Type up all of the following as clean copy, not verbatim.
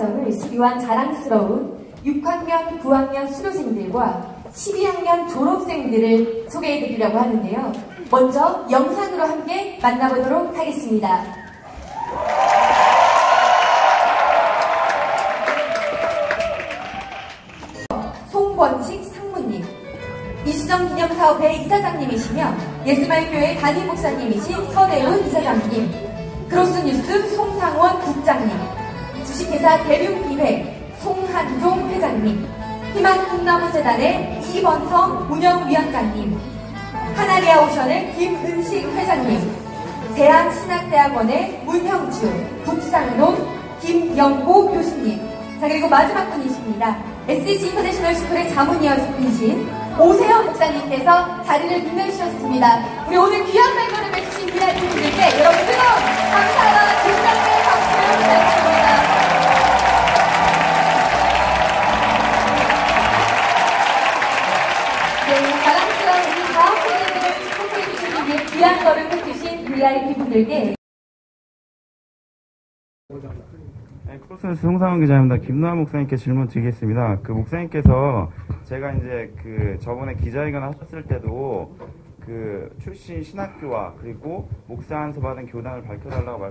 을 수료한 자랑스러운 6학년, 9학년 수료생들과 12학년 졸업생들을 소개해드리려고 하는데요. 먼저 영상으로 함께 만나보도록 하겠습니다. 송권식 상무님, 이수정 기념사업회 이사장님이시며 예스말교회 담임 목사님이신 서대훈 이사장님, 크로스뉴스 송상원 국장님, 주식회사 대륙기획 송한종 회장님, 희망꿈나무재단의 이번성 운영위원장님, 하나리아오션의 김은식 회장님, 대한신학대학원의 문형주, 북상론 김영보 교수님, 자 그리고 마지막 분이십니다. SC 인터내셔널 스쿨의 자문위원이신 오세영 목사님께서 자리를 빛내주셨습니다. 우리 오늘 귀한 발걸음 해주신 귀한 분들께 여러분 뜨거운 감사와 진정의 박수를 부탁드립니다. 자랑스러운 우리 다음 세대들을 축복해주시기 위해 귀한 걸음 해주신 VIP 분들께 크로스뉴스 송상원 기자입니다. 김노한 목사님께 질문 드리겠습니다. 그 목사님께서 제가 이제 그 저번에 기자회견 하셨을 때도 그 출신 신학교와 그리고 목사 안수 받은 교단을 밝혀달라고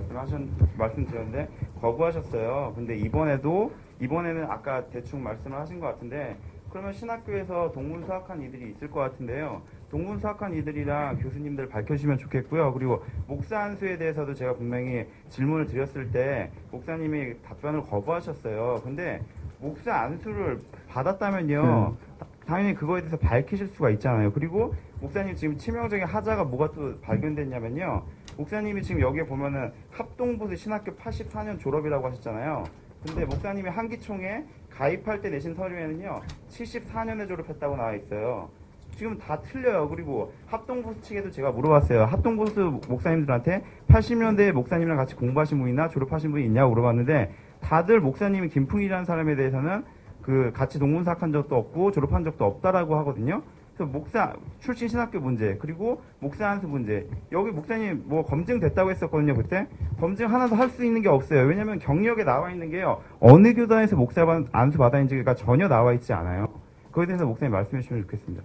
말씀드렸는데 거부하셨어요. 근데 이번에는 아까 대충 말씀을 하신 것 같은데 그러면 신학교에서 동문수학한 이들이 있을 것 같은데요. 동문수학한 이들이랑 교수님들 밝혀주시면 좋겠고요. 그리고 목사 안수에 대해서도 제가 분명히 질문을 드렸을 때 목사님이 답변을 거부하셨어요. 근데 목사 안수를 받았다면요. 당연히 그거에 대해서 밝히실 수가 있잖아요. 그리고 목사님 지금 치명적인 하자가 뭐가 또 발견됐냐면요. 목사님이 지금 여기에 보면은 합동부수 신학교 84년 졸업이라고 하셨잖아요. 근데 목사님이 한기총에 가입할 때 내신 서류에는요 74년에 졸업했다고 나와 있어요. 지금 다 틀려요. 그리고 합동부수 측에도 제가 물어봤어요. 합동부수 목사님들한테 80년대에 목사님이랑 같이 공부하신 분이나 졸업하신 분이 있냐고 물어봤는데 다들 목사님이 김풍이라는 사람에 대해서는 그 같이 동문사학한 적도 없고 졸업한 적도 없다라고 하거든요. 그래서 목사 출신 신학교 문제 그리고 목사 안수 문제 여기 목사님 뭐 검증됐다고 했었거든요. 그때 검증 하나도 할 수 있는 게 없어요. 왜냐하면 경력에 나와 있는 게요 어느 교단에서 목사 안수 받았는지가 전혀 나와 있지 않아요. 그거에 대해서 목사님 말씀해 주시면 좋겠습니다.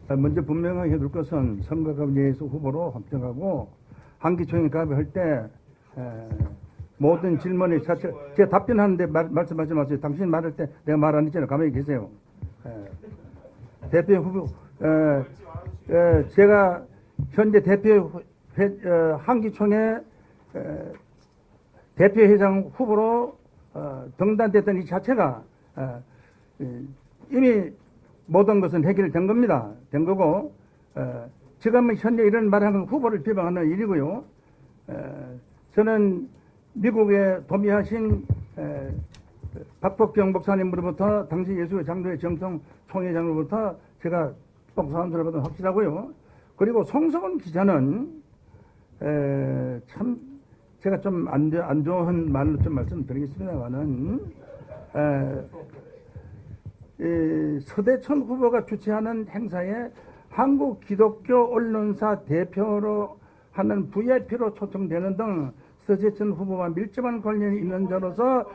먼저 분명하게 해둘 것은 선거갑 예수 후보로 확정하고 한기총회 가입할 때 모든 질문에 자체 제가 답변하는데 말씀하지 마세요. 당신 말할 때 내가 말 안 했잖아요. 가만히 계세요. 대표 후보 제가 현재 대표 한기총회 대표회장 후보로 등단됐던 이 자체가 이미 모든 것은 해결된 겁니다. 된 거고 지금 현재 이런 말하는 후보를 비방하는 일이고요. 저는 미국에 도미하신 박복경 목사님으로부터 당시 예수의 장로회 정통 총회장으로부터 제가 복사한 것은 확실하고요. 그리고 송성원 기자는 참 제가 좀 안 좋은 말로 좀 말씀드리겠습니다만은 서대천 후보가 주최하는 행사에 한국 기독교 언론사 대표로 하는 VIP로 초청되는 등 서대천 후보와 밀접한 관련이 있는 자로서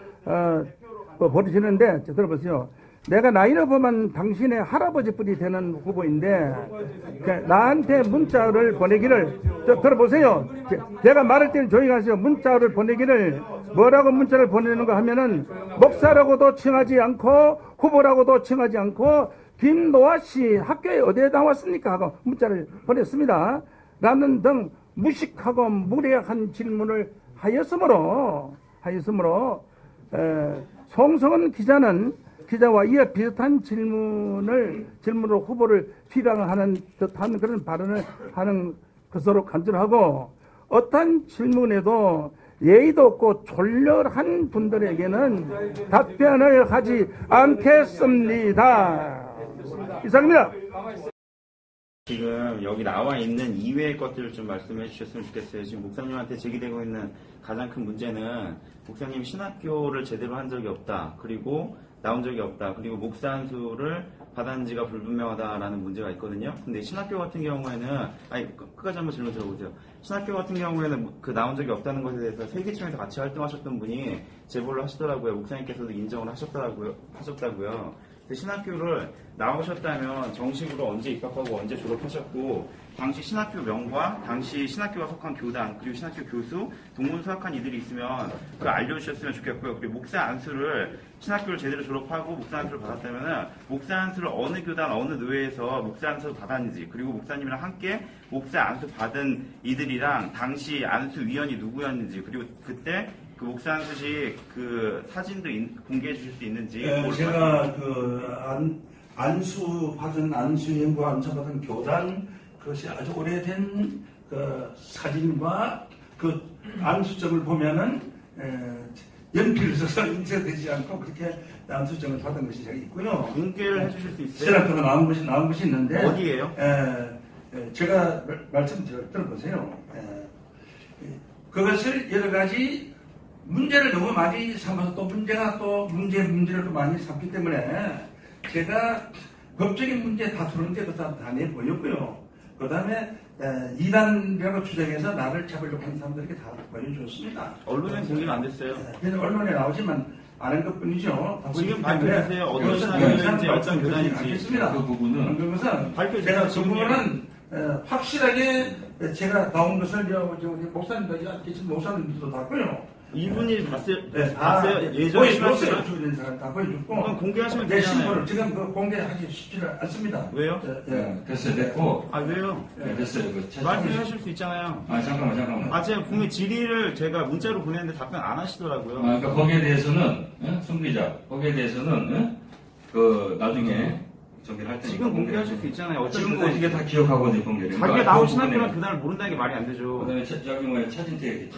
보시는데 들어보세요. 내가 나이를 보면 당신의 할아버지뿐이 되는 후보인데 나한테 문자를 보내기를 들어보세요. 제가 말할 때는 조용히 하세요. 문자를 보내기를 뭐라고 문자를 보내는가 하면은 목사라고도 칭하지 않고 후보라고도 칭하지 않고 김노아 씨 학교에 어디에 나왔습니까 하고 문자를 보냈습니다. 라는 등 무식하고 무례한 질문을 하였으므로 송성원 기자와 이에 비슷한 질문으로 후보를 비방하는 듯한 그런 발언을 하는 것으로 간주하고 어떤 질문에도 예의도 없고 졸렬한 분들에게는 답변을 하지 않겠습니다. 이상입니다. 지금 여기 나와 있는 이외의 것들을 좀 말씀해 주셨으면 좋겠어요. 지금 목사님한테 제기되고 있는 가장 큰 문제는 목사님 신학교를 제대로 한 적이 없다. 그리고 나온 적이 없다. 그리고 목사 안수를 받았는지가 불분명하다라는 문제가 있거든요. 근데 신학교 같은 경우에는 끝까지 한번 질문 들어보세요. 신학교 같은 경우에는 그 나온 적이 없다는 것에 대해서 세계청에서 같이 활동하셨던 분이 제보를 하시더라고요. 목사님께서도 인정을 하셨다고요. 근데 신학교를 나오셨다면 정식으로 언제 입학하고 언제 졸업하셨고 당시 신학교 명과 당시 신학교가 속한 교단 그리고 신학교 교수 동문서학한 이들이 있으면 그걸 알려주셨으면 좋겠고요. 그리고 목사 안수를 신학교를 제대로 졸업하고 목사 안수를 받았다면은 목사 안수를 어느 교단 어느 노회에서 목사 안수를 받았는지 그리고 목사님이랑 함께 목사 안수 받은 이들이랑 당시 안수 위원이 누구였는지 그리고 그때 그 목사 안수식 그 사진도 공개해 주실 수 있는지. 제가 안수 받은 안수연구 안수 받은 교단 그것이 아주 오래된 그 사진과 그 안수점을 보면은 연필을 써서 인쇄되지 않고 그렇게 안수점을 받은 것이 제가 있고요. 공개를 해주실 수 있어요? 신학교가 나온 것이 있는데 어디예요? 제가 말씀 들어보세요. 그것을 여러 가지 문제를 너무 많이 삼아서 또 문제를 또 많이 삼기 때문에 제가 법적인 문제 다투는데 다 내보였고요. 그 다음에 이단이라고 주장해서 나를 잡으려고 하는 사람들에게 다 보여줬습니다. 언론에 공개는 안 됐어요? 그래서 언론에 나오지만 아는 것 뿐이죠. 지금 발표하세요. 어떤 신학교인지 어떤 교단인지. 알겠습니다. 그 부분은 그것은 제가 그 부분은 확실하게 제가 나온 것을 목사님도 계신 목사님들도 봤고요. 이분이 봤어요? 예전에 보여줬어요. 주된 사람 다 보여줬고. 그럼 공개하시면 내 되잖아요. 신분을 지금 그 공개하기 쉽지는 않습니다. 왜요? 됐어요, 됐고. 왜요? 됐어요. 말씀하실 수 있잖아요. 잠깐만. 제가 분명히 질의를 제가 문자로 보냈는데 답변 안 하시더라고요. 그러니까 거기에 대해서는, 송 기자, 거기에 대해서는, 나중에 정리를 할 테니까. 지금 공개하실 수 있잖아요. 지금 어떻게 다 기억하고 이제 공개를. 자기가 나온 신학교랑 그날을 모른다는 게 말이 안 되죠. 그 다음에 여기 차진태 얘기.